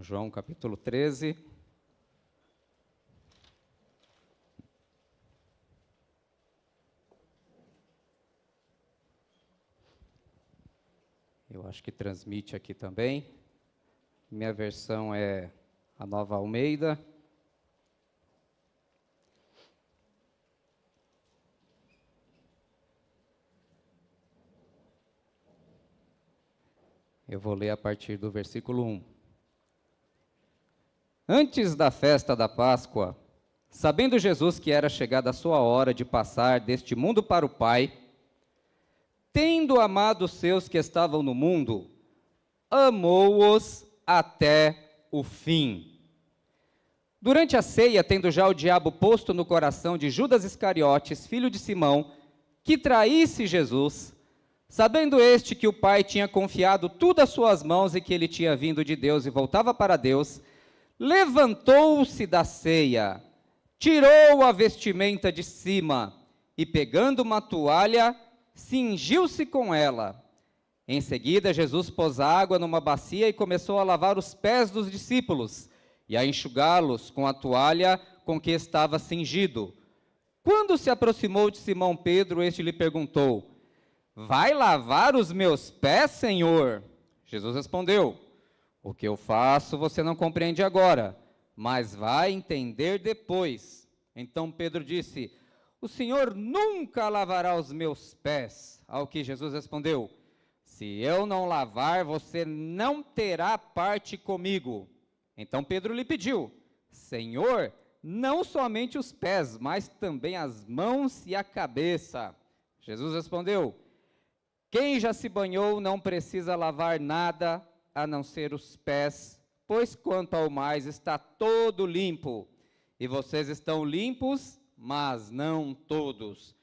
João capítulo 13. Eu acho que transmite aqui também. Minha versão é a Nova Almeida. Eu vou ler a partir do versículo 1. Antes da festa da Páscoa, sabendo Jesus que era chegada a sua hora de passar deste mundo para o Pai, tendo amado os seus que estavam no mundo, amou-os até o fim. Durante a ceia, tendo já o diabo posto no coração de Judas Iscariotes, filho de Simão, que traísse Jesus, sabendo este que o Pai tinha confiado tudo às suas mãos e que ele tinha vindo de Deus e voltava para Deus, levantou-se da ceia, tirou a vestimenta de cima e, pegando uma toalha, cingiu-se com ela. Em seguida, Jesus pôs água numa bacia e começou a lavar os pés dos discípulos e a enxugá-los com a toalha com que estava cingido. Quando se aproximou de Simão Pedro, este lhe perguntou: vai lavar os meus pés, Senhor? Jesus respondeu: o que eu faço você não compreende agora, mas vai entender depois. Então Pedro disse: o Senhor nunca lavará os meus pés. Ao que Jesus respondeu: se eu não lavar, você não terá parte comigo. Então Pedro lhe pediu: Senhor, não somente os pés, mas também as mãos e a cabeça. Jesus respondeu: quem já se banhou não precisa lavar nada a não ser os pés, pois quanto ao mais está todo limpo. E vocês estão limpos, mas não todos.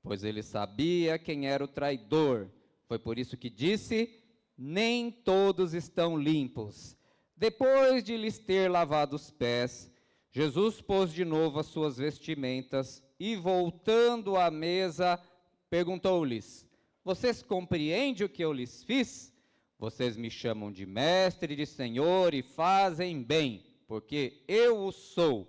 Pois ele sabia quem era o traidor. Foi por isso que disse: nem todos estão limpos. Depois de lhes ter lavado os pés, Jesus pôs de novo as suas vestimentas e, voltando à mesa, perguntou-lhes: vocês compreendem o que eu lhes fiz? Vocês me chamam de mestre e de senhor e fazem bem, porque eu o sou.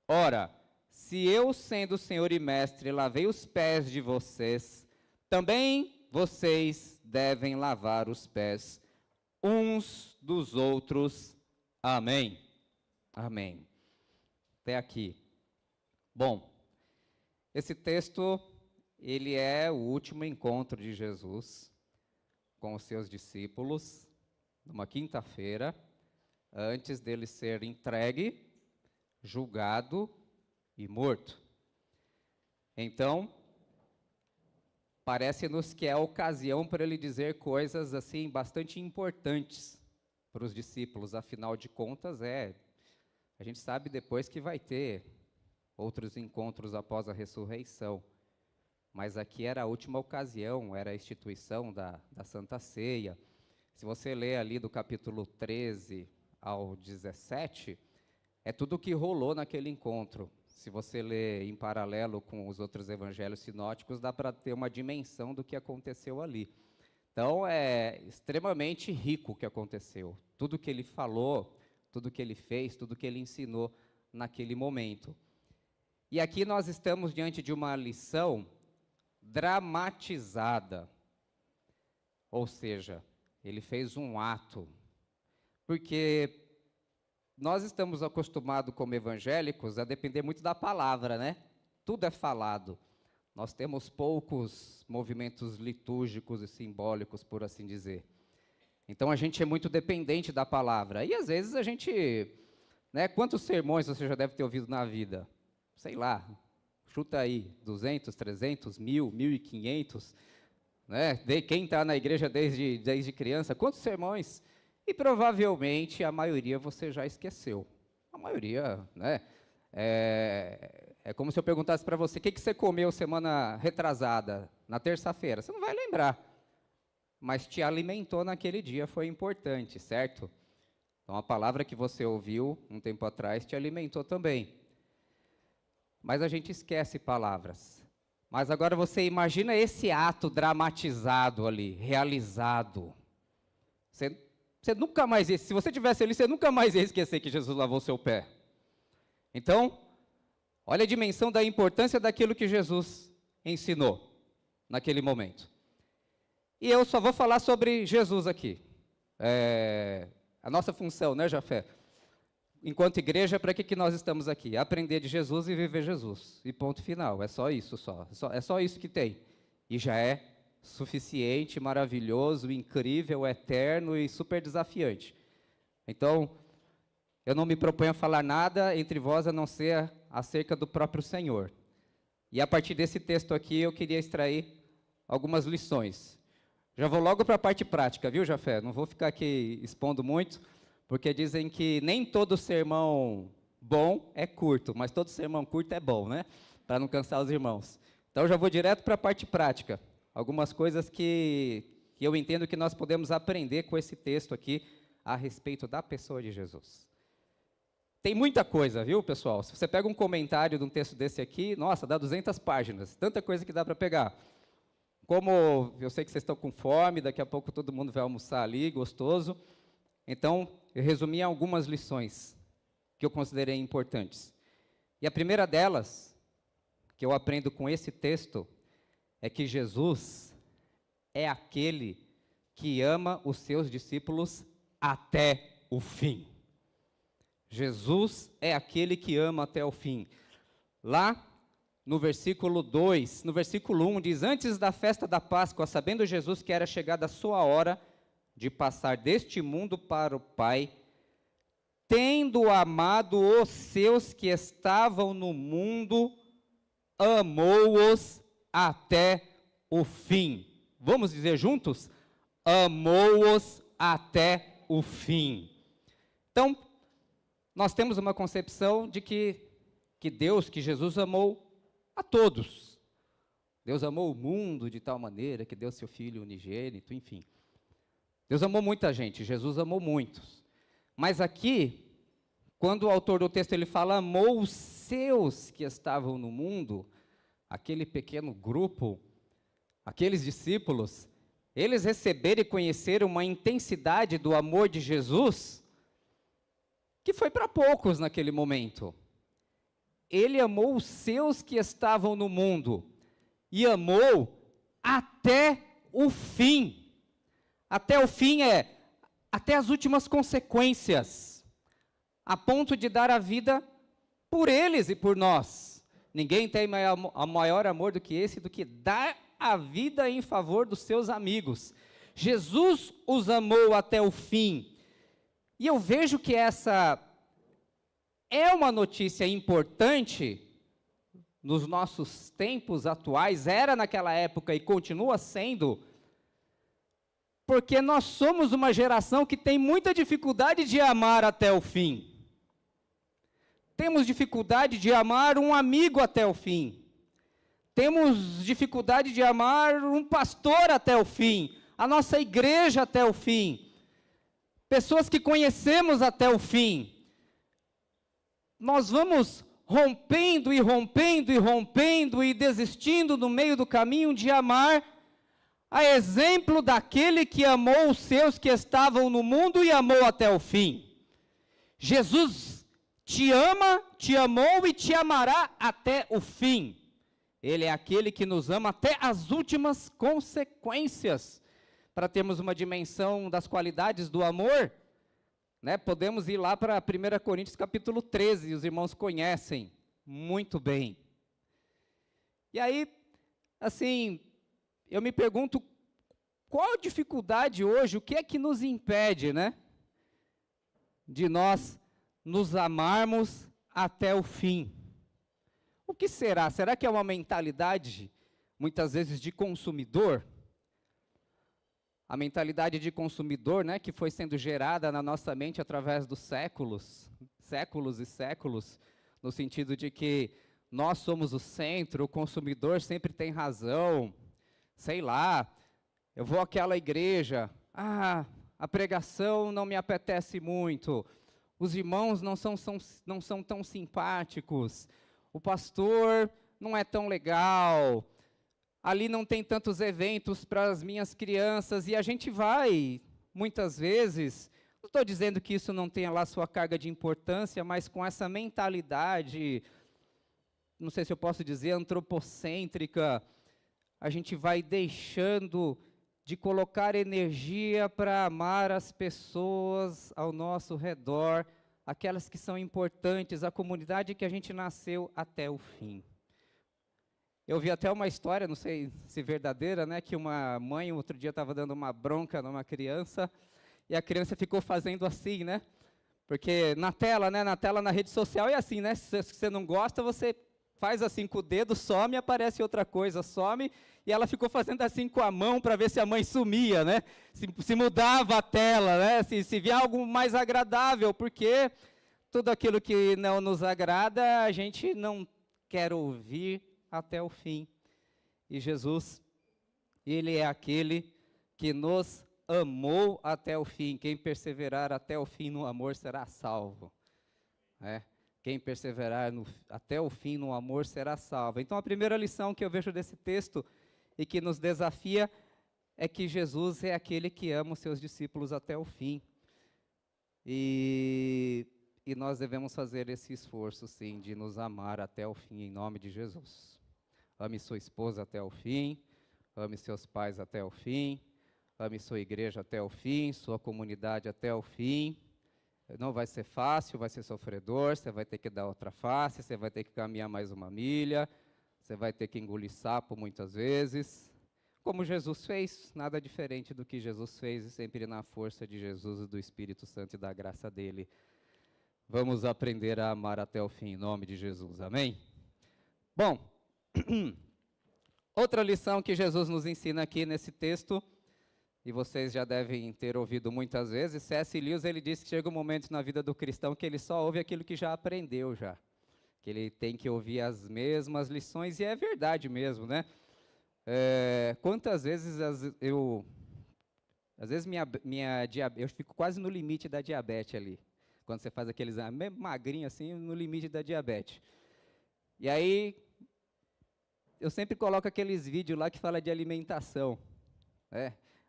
Ora, se eu, sendo senhor e mestre, lavei os pés de vocês, também vocês devem lavar os pés uns dos outros. Amém. Amém. Até aqui. Bom, esse texto, ele é o último encontro de Jesus com os seus discípulos, numa quinta-feira, antes dele ser entregue, julgado e morto. Então, parece-nos que é a ocasião para ele dizer coisas assim bastante importantes para os discípulos. Afinal de contas, a gente sabe depois que vai ter outros encontros após a ressurreição. Mas aqui era a última ocasião, era a instituição da Santa Ceia. Se você ler ali do capítulo 13 ao 17, é tudo o que rolou naquele encontro. Se você ler em paralelo com os outros evangelhos sinóticos, dá para ter uma dimensão do que aconteceu ali. Então, é extremamente rico o que aconteceu. Tudo que ele falou, tudo que ele fez, tudo que ele ensinou naquele momento. E aqui nós estamos diante de uma lição dramatizada, ou seja, ele fez um ato, porque nós estamos acostumados como evangélicos a depender muito da palavra, né? Tudo é falado. Nós temos poucos movimentos litúrgicos e simbólicos, por assim dizer. Então a gente é muito dependente da palavra. E às vezes a gente, né? Quantos sermões você já deve ter ouvido na vida? Sei lá. Chuta aí, 200, 300, 1.000, 1.500, né? Quem está na igreja desde criança, quantos sermões? E provavelmente a maioria você já esqueceu. A maioria, né? É como se eu perguntasse para você: o que você comeu semana retrasada, na terça-feira? Você não vai lembrar, mas te alimentou naquele dia, foi importante, certo? Então a palavra que você ouviu um tempo atrás te alimentou também. Mas a gente esquece palavras. Mas agora você imagina esse ato dramatizado ali, realizado. Você Você nunca mais, se você tivesse ali, você nunca mais ia esquecer que Jesus lavou seu pé. Então, olha a dimensão da importância daquilo que Jesus ensinou naquele momento. E eu só vou falar sobre Jesus aqui. A nossa função, né, Jafé? Enquanto igreja, para que nós estamos aqui? Aprender de Jesus e viver Jesus. E ponto final. É só isso, é só isso que tem. E já é suficiente, maravilhoso, incrível, eterno e super desafiante. Então, eu não me proponho a falar nada entre vós a não ser acerca do próprio Senhor. E a partir desse texto aqui, eu queria extrair algumas lições. Já vou logo para a parte prática, viu, Jafé? Não vou ficar aqui expondo muito, porque dizem que nem todo sermão bom é curto, mas todo sermão curto é bom, né? Para não cansar os irmãos. Então, já vou direto para a parte prática. Algumas coisas que eu entendo que nós podemos aprender com esse texto aqui a respeito da pessoa de Jesus. Tem muita coisa, viu, pessoal? Se você pega um comentário de um texto desse aqui, nossa, dá 200 páginas. Tanta coisa que dá para pegar. Como eu sei que vocês estão com fome, daqui a pouco todo mundo vai almoçar ali, gostoso. Então, eu resumi algumas lições que eu considerei importantes. E a primeira delas, que eu aprendo com esse texto, é que Jesus é aquele que ama os seus discípulos até o fim. Jesus é aquele que ama até o fim. Lá no versículo 2, no versículo 1, diz: antes da festa da Páscoa, sabendo Jesus que era chegada a sua hora de passar deste mundo para o Pai, tendo amado os seus que estavam no mundo, amou-os até o fim. Vamos dizer juntos? Amou-os até o fim. Então, nós temos uma concepção de que Deus, que Jesus amou a todos. Deus amou o mundo de tal maneira que deu seu Filho unigênito, enfim. Deus amou muita gente, Jesus amou muitos. Mas aqui, quando o autor do texto ele fala amou os seus que estavam no mundo, aquele pequeno grupo, aqueles discípulos, eles receberam e conheceram uma intensidade do amor de Jesus que foi para poucos naquele momento. Ele amou os seus que estavam no mundo e amou até o fim. Até o fim até as últimas consequências, a ponto de dar a vida por eles e por nós. Ninguém tem maior amor do que esse, do que dar a vida em favor dos seus amigos. Jesus os amou até o fim. E eu vejo que essa é uma notícia importante nos nossos tempos atuais, era naquela época e continua sendo, porque nós somos uma geração que tem muita dificuldade de amar até o fim. Temos dificuldade de amar um amigo até o fim. Temos dificuldade de amar um pastor até o fim, a nossa igreja até o fim, pessoas que conhecemos até o fim. Nós vamos rompendo e rompendo e rompendo e desistindo no meio do caminho de amar, a exemplo daquele que amou os seus que estavam no mundo e amou até o fim. Jesus te ama, te amou e te amará até o fim. Ele é aquele que nos ama até as últimas consequências. Para termos uma dimensão das qualidades do amor, né, podemos ir lá para 1 Coríntios capítulo 13, os irmãos conhecem muito bem. E aí, assim, eu me pergunto, qual a dificuldade hoje, o que é que nos impede, né, de nós nos amarmos até o fim? O que será? Será que é uma mentalidade, muitas vezes, de consumidor? A mentalidade de consumidor, né, que foi sendo gerada na nossa mente através dos séculos e séculos, no sentido de que nós somos o centro, o consumidor sempre tem razão, sei lá, eu vou àquela igreja, a pregação não me apetece muito, os irmãos não são tão simpáticos, o pastor não é tão legal, ali não tem tantos eventos para as minhas crianças, e a gente vai, muitas vezes, estou dizendo que isso não tenha lá sua carga de importância, mas com essa mentalidade, não sei se eu posso dizer, antropocêntrica, a gente vai deixando de colocar energia para amar as pessoas ao nosso redor, aquelas que são importantes, a comunidade que a gente nasceu até o fim. Eu vi até uma história, não sei se verdadeira, né, que uma mãe outro dia estava dando uma bronca numa criança, e a criança ficou fazendo assim, né? Porque na tela, na rede social é assim, né? Se você não gosta, você faz assim com o dedo, some, aparece outra coisa, some, e ela ficou fazendo assim com a mão para ver se a mãe sumia, né? Se mudava a tela, né? Se via algo mais agradável, porque tudo aquilo que não nos agrada, a gente não quer ouvir até o fim. E Jesus, Ele é aquele que nos amou até o fim. Quem perseverar até o fim no amor será salvo. Quem perseverar até o fim no amor será salvo. Então, a primeira lição que eu vejo desse texto e que nos desafia é que Jesus é aquele que ama os seus discípulos até o fim. E nós devemos fazer esse esforço, sim, de nos amar até o fim, em nome de Jesus. Ame sua esposa até o fim, ame seus pais até o fim, ame sua igreja até o fim, sua comunidade até o fim. Não vai ser fácil, vai ser sofredor, você vai ter que dar outra face, você vai ter que caminhar mais uma milha, você vai ter que engolir sapo muitas vezes. Como Jesus fez, nada diferente do que Jesus fez, e sempre na força de Jesus e do Espírito Santo e da graça dele. Vamos aprender a amar até o fim, em nome de Jesus, amém? Bom, outra lição que Jesus nos ensina aqui nesse texto, e vocês já devem ter ouvido muitas vezes, C.S. Lewis, ele disse que chega um momento na vida do cristão que ele só ouve aquilo que já aprendeu já, que ele tem que ouvir as mesmas lições, e é verdade mesmo, né? Quantas vezes eu fico quase no limite da diabetes ali, quando você faz aquele exame, mesmo magrinho assim, no limite da diabetes. E aí, eu sempre coloco aqueles vídeos lá que fala de alimentação,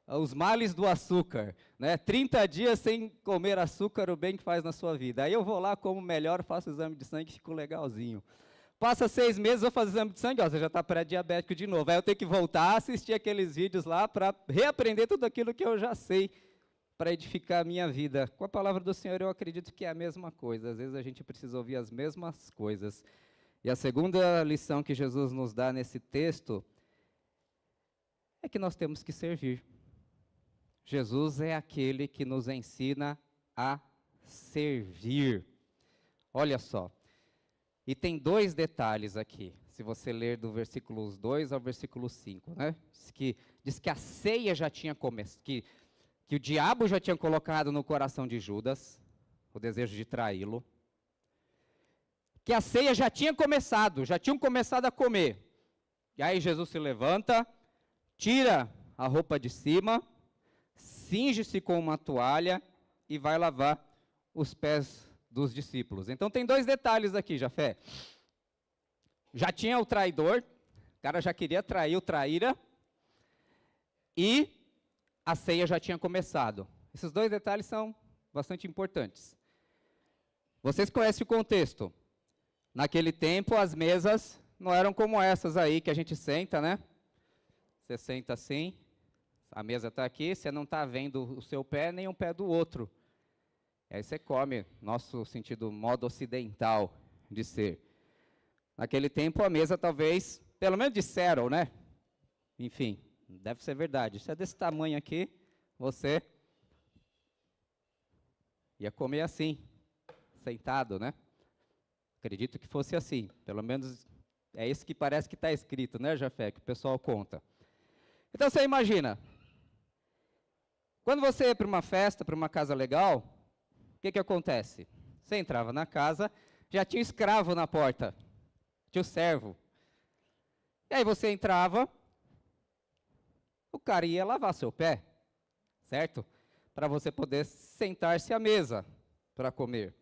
os males do açúcar, 30 dias sem comer açúcar, o bem que faz na sua vida. Aí eu vou lá, como melhor, faço o exame de sangue e fico legalzinho. Passa 6 meses, vou fazer o exame de sangue, você já está pré-diabético de novo. Aí eu tenho que voltar a assistir aqueles vídeos lá para reaprender tudo aquilo que eu já sei, para edificar a minha vida. Com a palavra do Senhor, eu acredito que é a mesma coisa. Às vezes a gente precisa ouvir as mesmas coisas. E a segunda lição que Jesus nos dá nesse texto é que nós temos que servir. Jesus é aquele que nos ensina a servir. Olha só. E tem 2 detalhes aqui, se você ler do versículos 2 ao versículo 5, diz que a ceia já tinha começado, que o diabo já tinha colocado no coração de Judas o desejo de traí-lo, que a ceia já tinham começado a comer. E aí Jesus se levanta, tira a roupa de cima, cinge-se com uma toalha e vai lavar os pés dos discípulos. Então tem 2 detalhes aqui, Jafé. Já tinha o traidor, o cara já queria trair o traíra, e a ceia já tinha começado. Esses 2 detalhes são bastante importantes. Vocês conhecem o contexto. Naquele tempo, as mesas não eram como essas aí que a gente senta, né? Você senta assim, a mesa está aqui, você não está vendo o seu pé nem o pé do outro. Aí você come, nosso sentido, modo ocidental de ser. Naquele tempo, a mesa talvez, pelo menos disseram, né? Enfim, deve ser verdade. Se é desse tamanho aqui, você ia comer assim, sentado, né? Acredito que fosse assim. Pelo menos é isso que parece que está escrito, né, Jafé? Que o pessoal conta. Então você imagina, quando você ia para uma festa, para uma casa legal, o que acontece? Você entrava na casa, já tinha um escravo na porta, tinha o servo. E aí você entrava, o cara ia lavar seu pé, certo? Para você poder sentar-se à mesa para comer.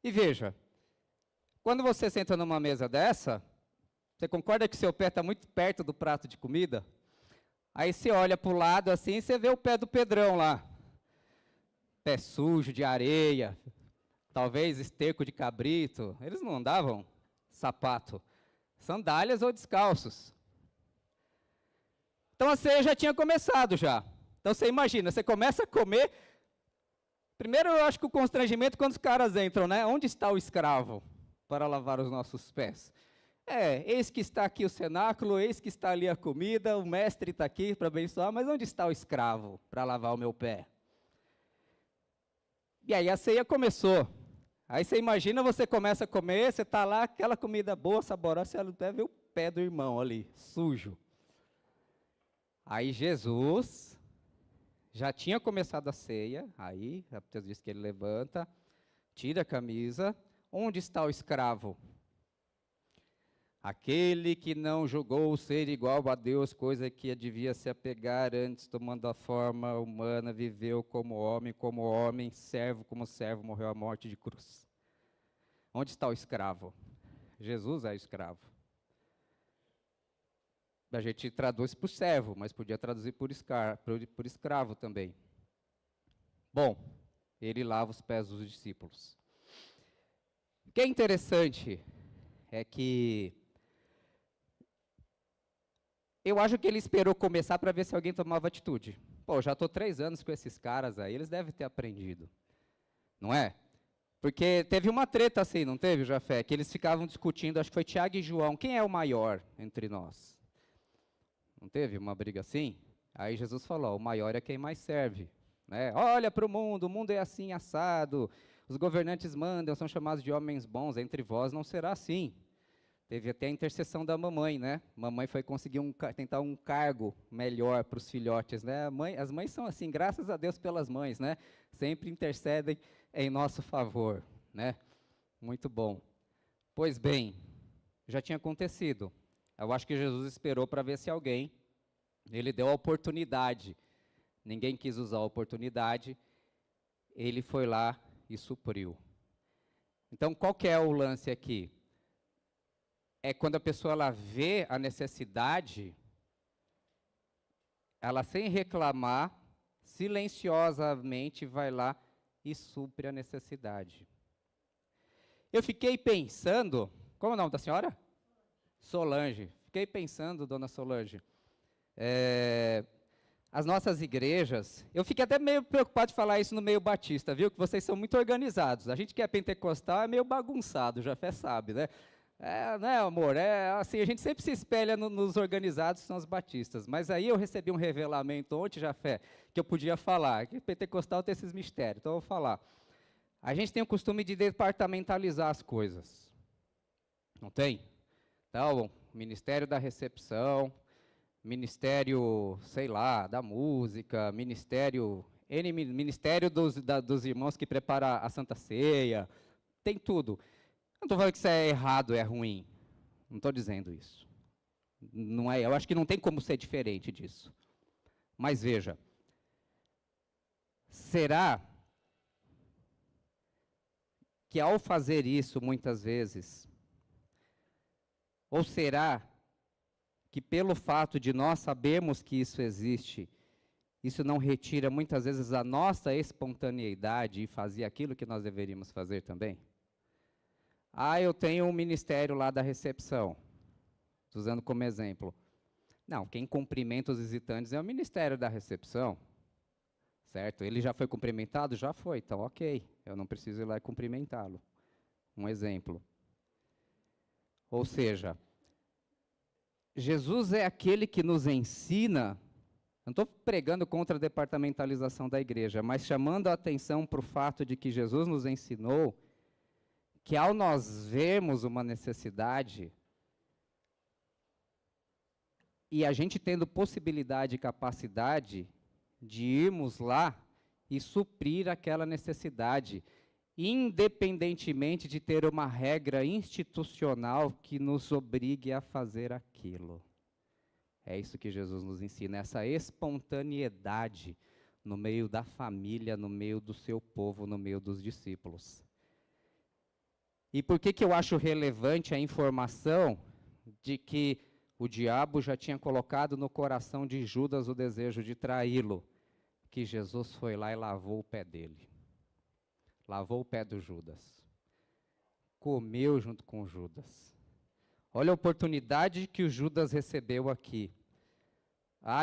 E veja, quando você senta numa mesa dessa, você concorda que seu pé está muito perto do prato de comida? Aí você olha para o lado assim e você vê o pé do Pedrão lá. pé sujo de areia, talvez esterco de cabrito. Eles não andavam sapato, sandálias ou descalços. Então a ceia já tinha começado já. Então você imagina, você começa a comer. Primeiro eu acho que o constrangimento quando os caras entram, né? Onde está o escravo para lavar os nossos pés? Eis que está aqui o cenáculo, eis que está ali a comida, o mestre está aqui para abençoar, mas onde está o escravo para lavar o meu pé? E aí a ceia começou. Aí você imagina, você começa a comer, você está lá, aquela comida boa, saborosa, você até vê o pé do irmão ali, sujo. Aí Jesus já tinha começado a ceia, aí a Deus diz que ele levanta, tira a camisa, onde está o escravo? Aquele que não julgou ser igual a Deus, coisa que devia se apegar antes, tomando a forma humana, viveu como homem, servo como servo, morreu a morte de cruz. Onde está o escravo? Jesus é o escravo. A gente traduz por servo, mas podia traduzir por escravo também. Bom, ele lava os pés dos discípulos. O que é interessante é que eu acho que ele esperou começar para ver se alguém tomava atitude. Pô, já estou 3 anos com esses caras aí, eles devem ter aprendido. Não é? Porque teve uma treta assim, não teve, Jafé? Que eles ficavam discutindo, acho que foi Tiago e João, quem é o maior entre nós? Não teve uma briga assim? Aí Jesus falou, o maior é quem mais serve. Né? Olha para o mundo é assim, assado, os governantes mandam, são chamados de homens bons, entre vós não será assim. Teve até a intercessão da mamãe, né? Mamãe foi conseguir tentar um cargo melhor para os filhotes, né? As mães são assim, graças a Deus pelas mães, né? Sempre intercedem em nosso favor, né? Muito bom. Pois bem, já tinha acontecido. Eu acho que Jesus esperou para ver se alguém, ele deu a oportunidade. Ninguém quis usar a oportunidade, ele foi lá e supriu. Então, qual que é o lance aqui? É quando a pessoa ela vê a necessidade, ela sem reclamar, silenciosamente vai lá e supre a necessidade. Eu fiquei pensando, como é o nome da senhora? Solange. Fiquei pensando, dona Solange, as nossas igrejas, eu fiquei até meio preocupado de falar isso no meio batista, viu? Que vocês são muito organizados. A gente que é pentecostal é meio bagunçado, já Jafé sabe, né? Né, amor? Assim, a gente sempre se espelha nos organizados, que são os batistas. Mas aí eu recebi um revelamento ontem, Jafé, que eu podia falar, que pentecostal tem esses mistérios, então eu vou falar. A gente tem o costume de departamentalizar as coisas. Não tem? Então, Ministério da Recepção, Ministério, sei lá, da Música, Ministério dos irmãos que preparam a Santa Ceia, tem tudo. Não estou falando que isso é errado, é ruim. Não estou dizendo isso. Não é, eu acho que não tem como ser diferente disso. Mas veja, será que ao fazer isso muitas vezes, ou será que pelo fato de nós sabermos que isso existe, isso não retira muitas vezes a nossa espontaneidade e fazer aquilo que nós deveríamos fazer também? Eu tenho um ministério lá da recepção, usando como exemplo. Não, quem cumprimenta os visitantes é o ministério da recepção, certo? Ele já foi cumprimentado? Já foi, então ok, eu não preciso ir lá e cumprimentá-lo. Um exemplo. Ou seja, Jesus é aquele que nos ensina, não estou pregando contra a departamentalização da igreja, mas chamando a atenção para o fato de que Jesus nos ensinou que ao nós vermos uma necessidade, e a gente tendo possibilidade e capacidade de irmos lá e suprir aquela necessidade, independentemente de ter uma regra institucional que nos obrigue a fazer aquilo. É isso que Jesus nos ensina, essa espontaneidade no meio da família, no meio do seu povo, no meio dos discípulos. E por que eu acho relevante a informação de que o diabo já tinha colocado no coração de Judas o desejo de traí-lo? Que Jesus foi lá e lavou o pé dele. lavou o pé do Judas, comeu junto com o Judas. Olha a oportunidade que o Judas recebeu aqui.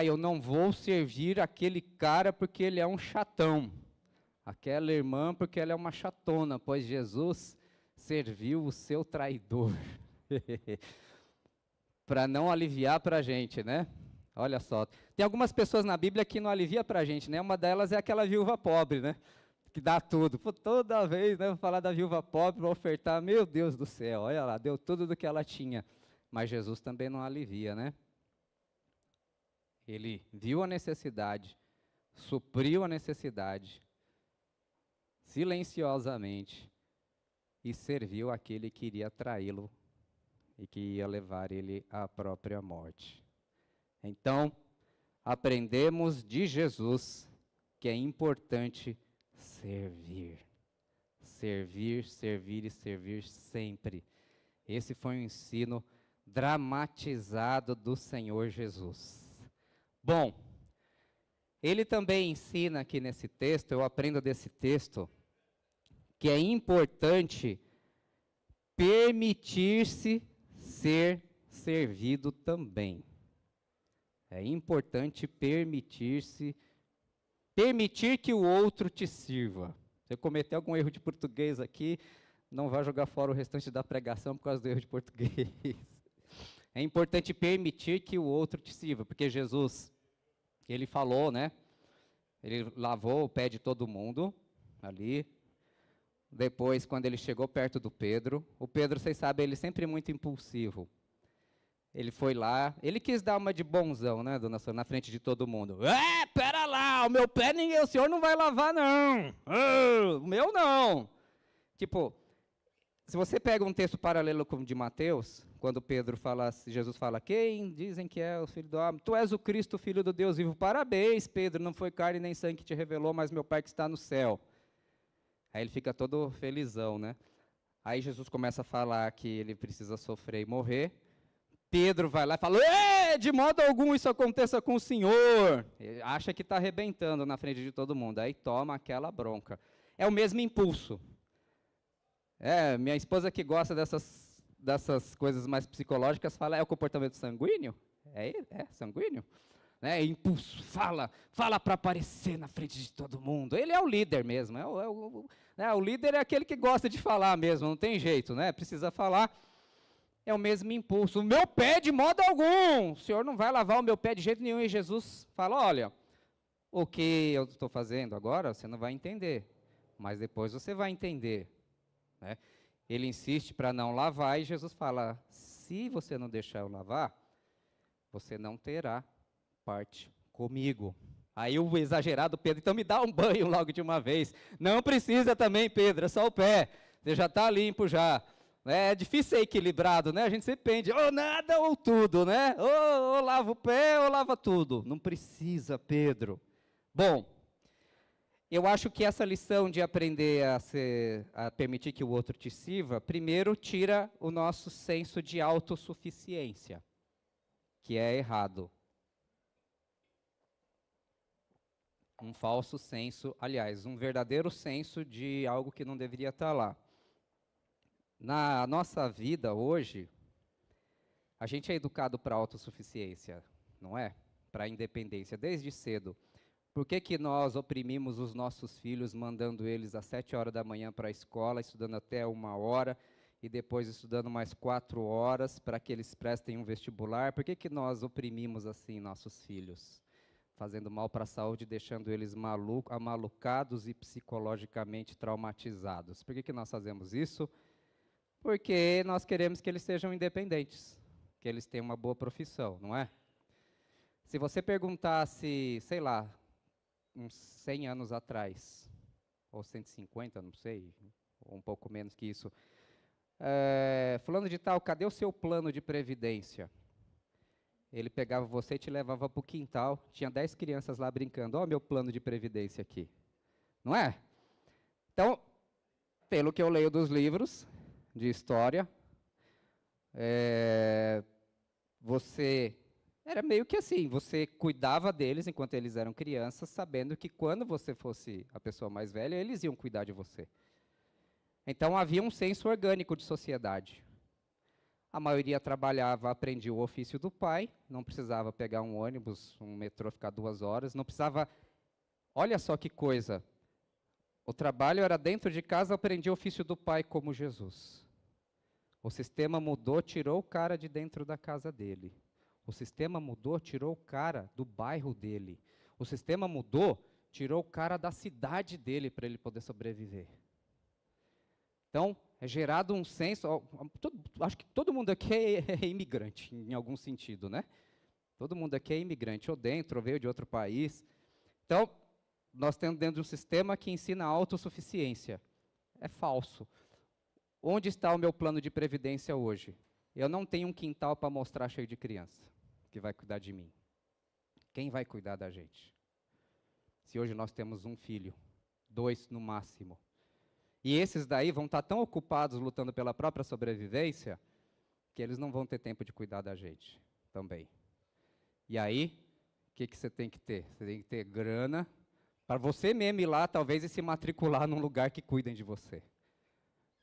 Eu não vou servir aquele cara porque ele é um chatão, aquela irmã porque ela é uma chatona, pois Jesus serviu o seu traidor. Para não aliviar para a gente, né? Olha só, tem algumas pessoas na Bíblia que não alivia para a gente, né? Uma delas é aquela viúva pobre, né? Que dá tudo. Pô, toda vez, né? Vou falar da viúva pobre, vou ofertar, meu Deus do céu, olha lá, deu tudo do que ela tinha. Mas Jesus também não alivia, né? Ele viu a necessidade, supriu a necessidade, silenciosamente, e serviu aquele que iria traí-lo e que ia levar ele à própria morte. Então, aprendemos de Jesus que é importante servir. Servir, servir e servir sempre. Esse foi um ensino dramatizado do Senhor Jesus. Bom, ele também ensina aqui nesse texto, eu aprendo desse texto, que é importante permitir-se ser servido também. É importante permitir que o outro te sirva. Se eu cometer algum erro de português aqui, não vá jogar fora o restante da pregação por causa do erro de português. É importante permitir que o outro te sirva, porque Jesus, ele falou, né? Ele lavou o pé de todo mundo ali. Depois, quando ele chegou perto do Pedro, o Pedro, vocês sabem, ele sempre é muito impulsivo. Ele foi lá, ele quis dar uma de bonzão, né, dona Sônia, na frente de todo mundo. Pera lá, o meu pé o senhor não vai lavar, não. O meu não. Tipo, se você pega um texto paralelo como de Mateus, quando Pedro fala, Jesus fala, quem dizem que é o filho do homem? Tu és o Cristo, filho do Deus vivo. Parabéns, Pedro, não foi carne nem sangue que te revelou, mas meu Pai que está no céu. Aí ele fica todo felizão, né? Aí Jesus começa a falar que ele precisa sofrer e morrer. Pedro vai lá e fala, de modo algum isso aconteça com o Senhor. Ele acha que está arrebentando na frente de todo mundo. Aí toma aquela bronca. É o mesmo impulso. Minha esposa que gosta dessas coisas mais psicológicas fala, é o comportamento sanguíneo? É sanguíneo? Impulso, fala para aparecer na frente de todo mundo. Ele é o líder mesmo. O líder é aquele que gosta de falar mesmo, não tem jeito, né? Precisa falar. É o mesmo impulso. O meu pé de modo algum. O senhor não vai lavar o meu pé de jeito nenhum. E Jesus fala, olha, o que eu estou fazendo agora, você não vai entender. Mas depois você vai entender. Né? Ele insiste para não lavar e Jesus fala, se você não deixar eu lavar, você não terá parte comigo. Aí o exagerado Pedro, então me dá um banho logo de uma vez. Não precisa também, Pedro, é só o pé. Você já está limpo já. É difícil ser equilibrado, né? A gente sempre pende, ou nada ou tudo, né? Ou lava o pé ou lava tudo. Não precisa, Pedro. Bom, eu acho que essa lição de aprender a permitir que o outro te sirva, primeiro tira o nosso senso de autossuficiência, que é errado. Um falso senso, aliás, um verdadeiro senso de algo que não deveria estar lá. Na nossa vida hoje, a gente é educado para a autossuficiência, não é? Para a independência, desde cedo. Por que nós oprimimos os nossos filhos, mandando eles às 7 horas da manhã para a escola, estudando até 1 hora, e depois estudando mais 4 horas, para que eles prestem um vestibular? Por que nós oprimimos assim nossos filhos? Fazendo mal para a saúde, deixando eles amalucados e psicologicamente traumatizados. Por que nós fazemos isso? Porque nós queremos que eles sejam independentes, que eles tenham uma boa profissão, não é? Se você perguntasse, sei lá, uns 100 anos atrás, ou 150, não sei, ou um pouco menos que isso, fulano de tal, cadê o seu plano de previdência? Ele pegava você e te levava para o quintal, tinha 10 crianças lá brincando, ó, meu plano de previdência aqui. Não é? Então, pelo que eu leio dos livros de história, você era meio que assim, você cuidava deles enquanto eles eram crianças, sabendo que quando você fosse a pessoa mais velha, eles iam cuidar de você. Então havia um senso orgânico de sociedade. A maioria trabalhava, aprendia o ofício do pai, não precisava pegar um ônibus, um metrô, ficar 2 horas, não precisava... Olha só que coisa, o trabalho era dentro de casa, aprendia o ofício do pai como Jesus. O sistema mudou, tirou o cara de dentro da casa dele. O sistema mudou, tirou o cara do bairro dele. O sistema mudou, tirou o cara da cidade dele para ele poder sobreviver. Então, é gerado um senso... Acho que todo mundo aqui é imigrante, em algum sentido, né? Todo mundo aqui é imigrante, ou dentro, ou veio de outro país. Então, nós temos dentro de um sistema que ensina a autossuficiência. É falso. Onde está o meu plano de previdência hoje? Eu não tenho um quintal para mostrar cheio de criança que vai cuidar de mim. Quem vai cuidar da gente? Se hoje nós temos um filho, 2 no máximo. E esses daí vão estar tão ocupados lutando pela própria sobrevivência que eles não vão ter tempo de cuidar da gente também. E aí, o que você tem que ter? Você tem que ter grana para você mesmo ir lá, talvez, e se matricular num lugar que cuidem de você.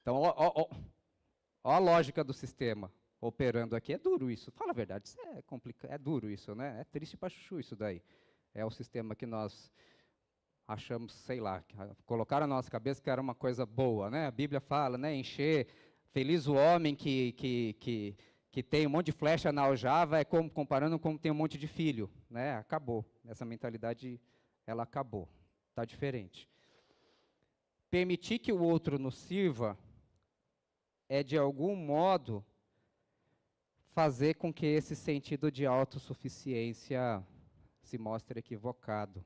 Então, ó a lógica do sistema operando aqui. É duro isso. Fala a verdade, isso é complicado, é duro isso, né? É triste para chuchu isso daí. É o sistema que nós achamos, sei lá, colocaram na nossa cabeça que era uma coisa boa, né? A Bíblia fala, né? Encher, feliz o homem que tem um monte de flecha na aljava, é como comparando com tem um monte de filho, né? Acabou. Essa mentalidade, ela acabou. Está diferente. Permitir que o outro nos sirva é, de algum modo, fazer com que esse sentido de autossuficiência se mostre equivocado.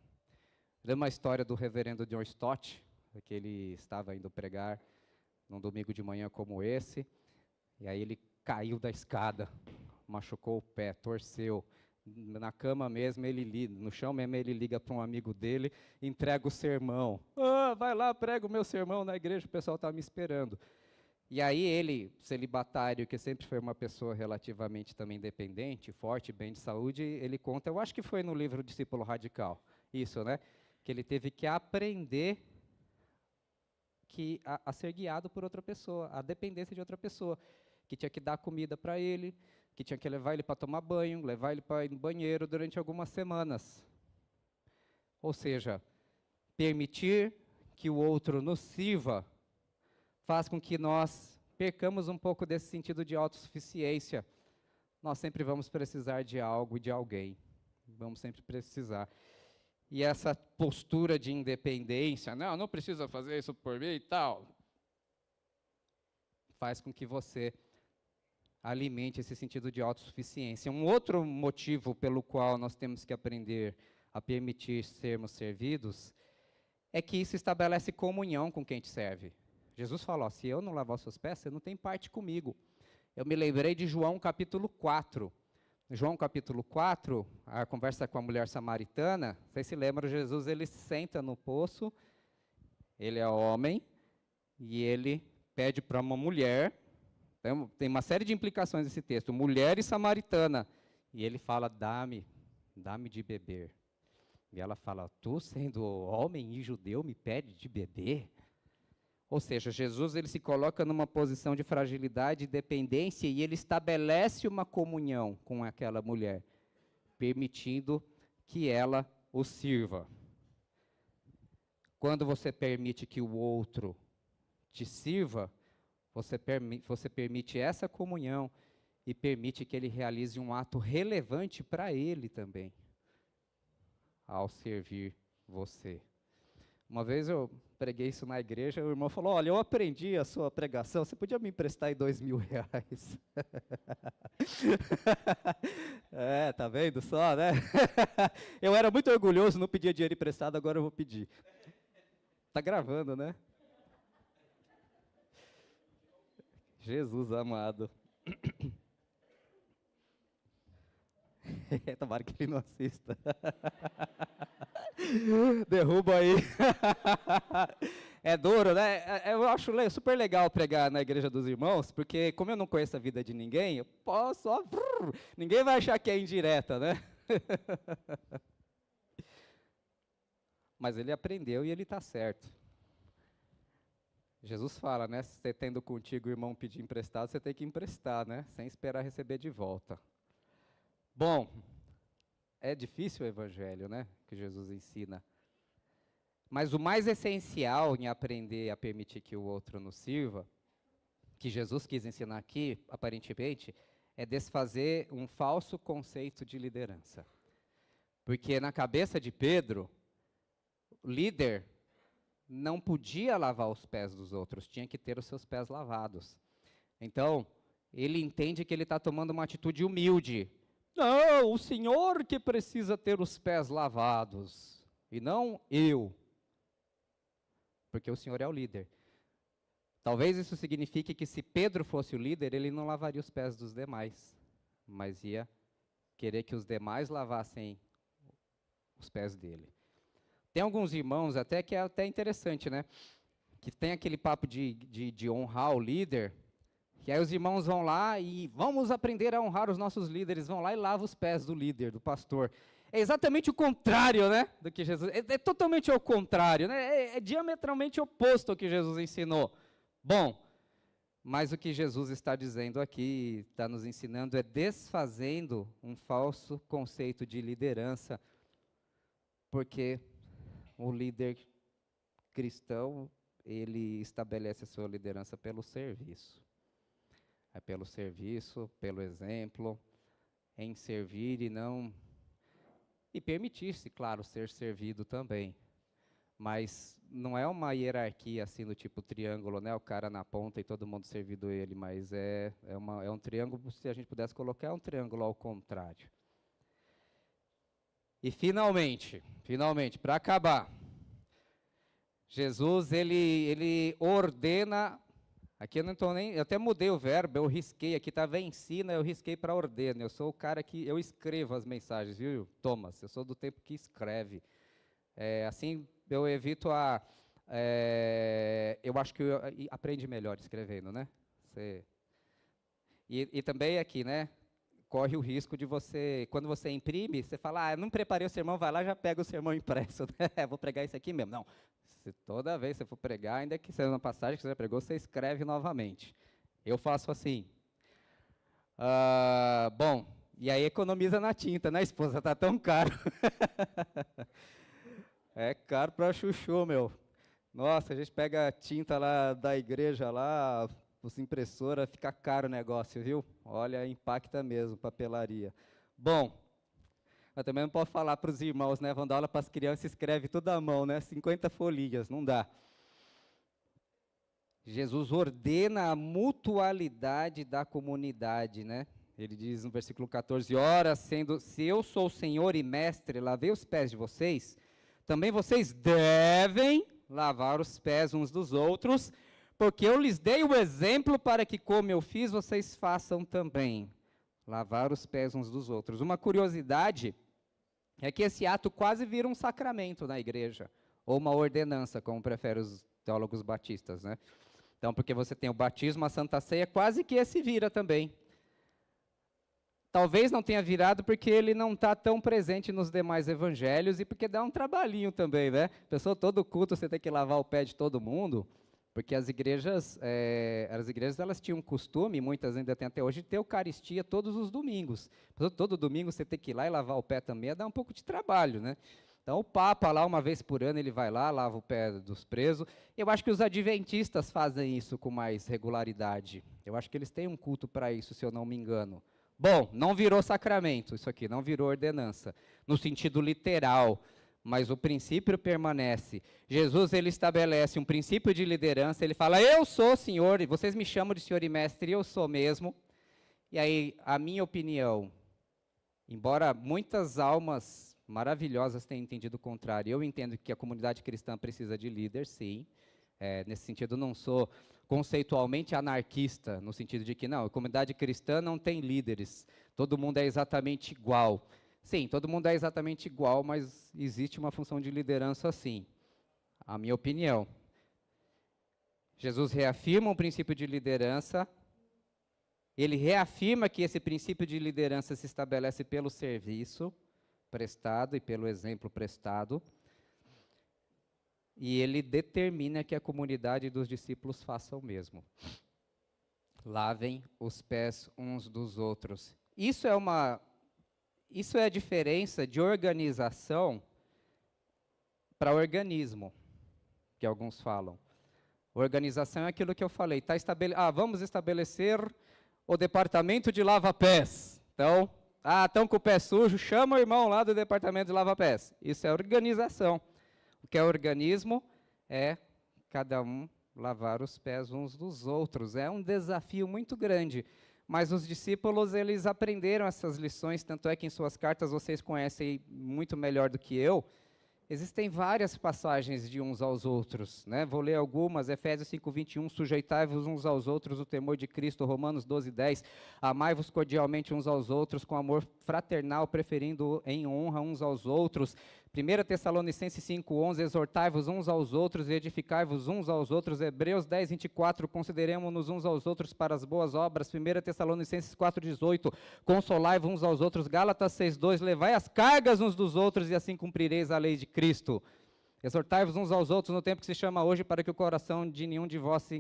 Lembra uma história do reverendo John Stott, que ele estava indo pregar num domingo de manhã como esse, e aí ele caiu da escada, machucou o pé, torceu. Na cama mesmo, no chão mesmo, ele liga para um amigo dele, entrega o sermão. Vai lá, prega o meu sermão na igreja, o pessoal está me esperando. E aí ele, celibatário, que sempre foi uma pessoa relativamente também independente, forte, bem de saúde, ele conta, eu acho que foi no livro Discípulo Radical, isso, né? Que ele teve que aprender a ser guiado por outra pessoa, a dependência de outra pessoa, que tinha que dar comida para ele, que tinha que levar ele para tomar banho, levar ele para ir no banheiro durante algumas semanas. Ou seja, permitir que o outro nos sirva faz com que nós percamos um pouco desse sentido de autossuficiência. Nós sempre vamos precisar de algo e de alguém. Vamos sempre precisar. E essa postura de independência, não precisa fazer isso por mim e tal, faz com que você alimente esse sentido de autossuficiência. Um outro motivo pelo qual nós temos que aprender a permitir sermos servidos é que isso estabelece comunhão com quem te serve. Jesus falou, se eu não lavar os seus pés, você não tem parte comigo. Eu me lembrei de João capítulo 4. João capítulo 4, a conversa com a mulher samaritana, vocês se lembram, Jesus ele se senta no poço, ele é homem, e ele pede para uma mulher, tem uma série de implicações nesse texto, mulher e samaritana, e ele fala, dá-me de beber. E ela fala, tu sendo homem e judeu me pede de beber? Ou seja, Jesus ele se coloca numa posição de fragilidade e dependência e ele estabelece uma comunhão com aquela mulher, permitindo que ela o sirva. Quando você permite que o outro te sirva, você permite essa comunhão e permite que ele realize um ato relevante para ele também, ao servir você. Uma vez eu preguei isso na igreja, o irmão falou, olha, eu aprendi a sua pregação, você podia me emprestar aí R$2.000? Tá vendo só, né? Eu era muito orgulhoso, não pedia dinheiro emprestado, agora eu vou pedir. Tá gravando, né? Jesus amado. Tomara que ele não assista. Derruba aí. É duro, né? Eu acho super legal pregar na igreja dos irmãos, porque como eu não conheço a vida de ninguém, eu posso, ninguém vai achar que é indireta, né? Mas ele aprendeu e ele está certo. Jesus fala, né? Se você tendo contigo o irmão pedir emprestado, você tem que emprestar, né? Sem esperar receber de volta. Bom, é difícil o evangelho, né? Que Jesus ensina. Mas o mais essencial em aprender a permitir que o outro nos sirva, que Jesus quis ensinar aqui, aparentemente, é desfazer um falso conceito de liderança. Porque na cabeça de Pedro, o líder não podia lavar os pés dos outros, tinha que ter os seus pés lavados. Então, ele entende que ele está tomando uma atitude humilde. Não, o senhor que precisa ter os pés lavados, e não eu. Porque o senhor é o líder. Talvez isso signifique que se Pedro fosse o líder, ele não lavaria os pés dos demais, mas ia querer que os demais lavassem os pés dele. Tem alguns irmãos até que é até interessante, né? Que tem aquele papo de honrar o líder, que aí os irmãos vão lá e vamos aprender a honrar os nossos líderes, vão lá e lavam os pés do líder, do pastor. É exatamente o contrário, né, do que Jesus... É totalmente ao contrário, né? É diametralmente oposto ao que Jesus ensinou. Bom, mas o que Jesus está dizendo aqui, está nos ensinando, é desfazendo um falso conceito de liderança, porque o líder cristão, ele estabelece a sua liderança pelo serviço. É pelo serviço, pelo exemplo, em servir e não... E permitir-se, claro, ser servido também. Mas não é uma hierarquia assim do tipo triângulo, né? O cara na ponta e todo mundo servindo ele, mas é um triângulo, se a gente pudesse colocar, é um triângulo ao contrário. E finalmente, para acabar, Jesus, ele ordena, aqui eu não estou nem, eu até mudei o verbo, eu risquei, aqui estava ensina, eu risquei para ordena, eu sou o cara que, eu escrevo as mensagens, viu, Thomas? Eu sou do tempo que escreve. Assim, eu evito eu acho que aprende melhor escrevendo, né? E também aqui, né? Corre o risco de você, quando você imprime, você fala, não preparei o sermão, vai lá já pega o sermão impresso, né? Vou pregar isso aqui mesmo. Não, se toda vez que você for pregar, ainda que seja uma passagem que você já pregou, você escreve novamente. Eu faço assim. Bom, e aí economiza na tinta, né, esposa? Tá tão caro. É caro para chuchu, meu. Nossa, a gente pega a tinta lá da igreja lá, os impressora, fica caro o negócio, viu? Olha, impacta mesmo, papelaria. Bom, eu também não posso falar para os irmãos, né? Vão dar aula para as crianças, escreve tudo à mão, né? 50 folhinhas, não dá. Jesus ordena a mutualidade da comunidade, né? Ele diz no versículo 14, ora, se eu sou o Senhor e mestre, lavei os pés de vocês, também vocês devem lavar os pés uns dos outros, porque eu lhes dei o exemplo para que, como eu fiz, vocês façam também. Lavar os pés uns dos outros. Uma curiosidade é que esse ato quase vira um sacramento na igreja, ou uma ordenança, como preferem os teólogos batistas, né? Então, porque você tem o batismo, a Santa Ceia, quase que esse vira também. Talvez não tenha virado porque ele não está tão presente nos demais evangelhos e porque dá um trabalhinho também, né? Pessoa, todo culto você tem que lavar o pé de todo mundo, porque as igrejas elas tinham um costume, muitas ainda têm até hoje, de ter eucaristia todos os domingos. Todo domingo você tem que ir lá e lavar o pé também, dá um pouco de trabalho, né? Então o Papa lá, uma vez por ano, ele vai lá, lava o pé dos presos. Eu acho que os adventistas fazem isso com mais regularidade. Eu acho que eles têm um culto para isso, se eu não me engano. Bom, não virou sacramento isso aqui, não virou ordenança, no sentido literal, mas o princípio permanece. Jesus, ele estabelece um princípio de liderança, ele fala, eu sou Senhor, e vocês me chamam de Senhor e Mestre, eu sou mesmo. E aí, a minha opinião, embora muitas almas maravilhosas tenham entendido o contrário, eu entendo que a comunidade cristã precisa de líder, sim. Nesse sentido, não sou conceitualmente anarquista, no sentido de que, não, a comunidade cristã não tem líderes, todo mundo é exatamente igual. Sim, todo mundo é exatamente igual, mas existe uma função de liderança, sim. A minha opinião. Jesus reafirma um princípio de liderança, ele reafirma que esse princípio de liderança se estabelece pelo serviço prestado e pelo exemplo prestado. e ele determina que a comunidade dos discípulos faça o mesmo. Lavem os pés uns dos outros. Isso é a diferença de organização para organismo, que alguns falam. Organização é aquilo que eu falei. Vamos estabelecer o departamento de lava-pés. Então, estão com o pé sujo, chama o irmão lá do departamento de lava-pés. Isso é organização. O que é organismo é cada um lavar os pés uns dos outros. É um desafio muito grande. Mas os discípulos, eles aprenderam essas lições, tanto é que em suas cartas vocês conhecem muito melhor do que eu. Existem várias passagens de uns aos outros, né? Vou ler algumas. Efésios 5:21, sujeitai-vos uns aos outros o temor de Cristo. Romanos 12:10, amai-vos cordialmente uns aos outros com amor fraternal, preferindo em honra uns aos outros. 1 Tessalonicenses 5:11, exortai-vos uns aos outros e edificai-vos uns aos outros. Hebreus 10:24, consideremos-nos uns aos outros para as boas obras. 1 Tessalonicenses 4:18, consolai-vos uns aos outros. Gálatas 6:2, levai as cargas uns dos outros e assim cumprireis a lei de Cristo. Exortai-vos uns aos outros no tempo que se chama hoje, para que o coração de nenhum de vós se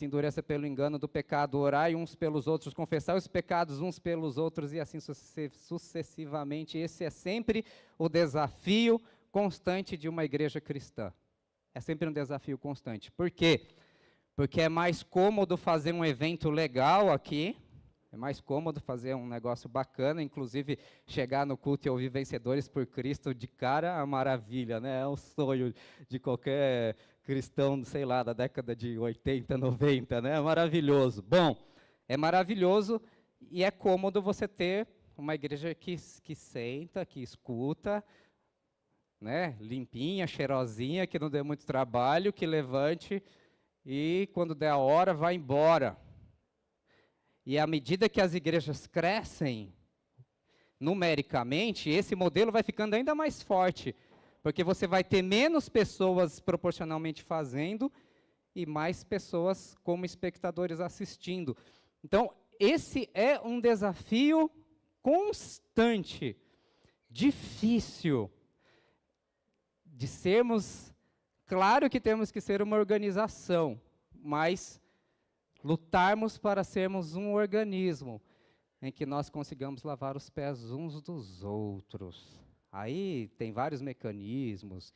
endureça pelo engano do pecado. Orai uns pelos outros, confessai os pecados uns pelos outros e assim sucessivamente. Esse é sempre o desafio constante de uma igreja cristã. É sempre um desafio constante. Por quê? Porque é mais cômodo fazer um evento legal aqui, é mais cômodo fazer um negócio bacana, inclusive chegar no culto e ouvir Vencedores por Cristo de cara, é uma maravilha, né? É um sonho de qualquer cristão, sei lá, da década de 80, 90, né? É maravilhoso. Bom, é maravilhoso e é cômodo você ter uma igreja que senta, que escuta, né? Limpinha, cheirosinha, que não dê muito trabalho, que levante e quando der a hora, vai embora. E à medida que as igrejas crescem, numericamente, esse modelo vai ficando ainda mais forte, porque você vai ter menos pessoas proporcionalmente fazendo e mais pessoas como espectadores assistindo. Então, esse é um desafio constante, difícil, de sermos, claro que temos que ser uma organização, mas lutarmos para sermos um organismo em que nós consigamos lavar os pés uns dos outros. Aí tem vários mecanismos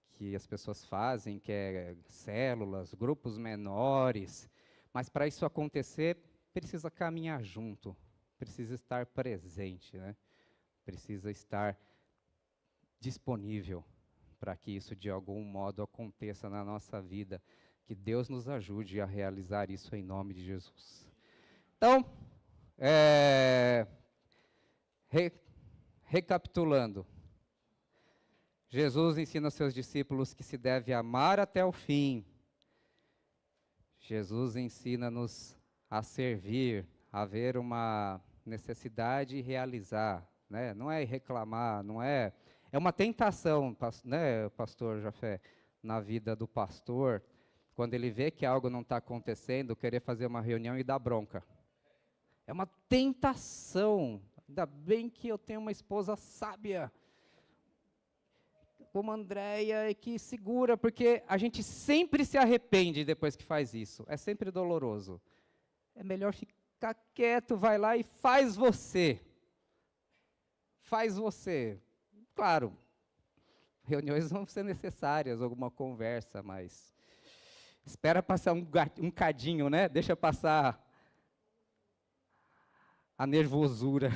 que as pessoas fazem, que é células, grupos menores, mas para isso acontecer, precisa caminhar junto, precisa estar presente, né? Precisa estar disponível para que isso de algum modo aconteça na nossa vida. Que Deus nos ajude a realizar isso em nome de Jesus. Então, recapitulando. Jesus ensina aos seus discípulos que se deve amar até o fim. Jesus ensina-nos a servir, a ver uma necessidade e realizar. Né? Não é reclamar, não é... É uma tentação, né, pastor Jafé, na vida do pastor, quando ele vê que algo não está acontecendo, querer fazer uma reunião e dar bronca. É uma tentação. Ainda bem que eu tenho uma esposa sábia, como a Andréia, que segura, porque a gente sempre se arrepende depois que faz isso. É sempre doloroso. É melhor ficar quieto, vai lá e faz você. Faz você. Claro, reuniões vão ser necessárias, alguma conversa, mas... Espera passar um cadinho, né? Deixa passar a nervosura.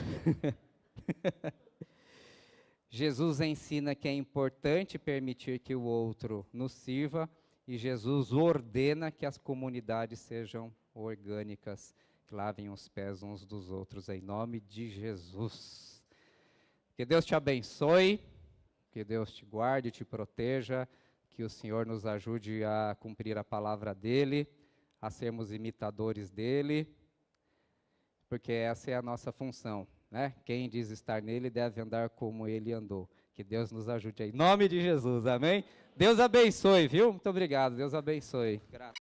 Jesus ensina que é importante permitir que o outro nos sirva e Jesus ordena que as comunidades sejam orgânicas, que lavem os pés uns dos outros em nome de Jesus. Que Deus te abençoe, que Deus te guarde, te proteja, que o Senhor nos ajude a cumprir a palavra dEle, a sermos imitadores dEle, porque essa é a nossa função, né? Quem diz estar nele deve andar como ele andou. Que Deus nos ajude aí. Em nome de Jesus, amém? Deus abençoe, viu? Muito obrigado, Deus abençoe. Graças.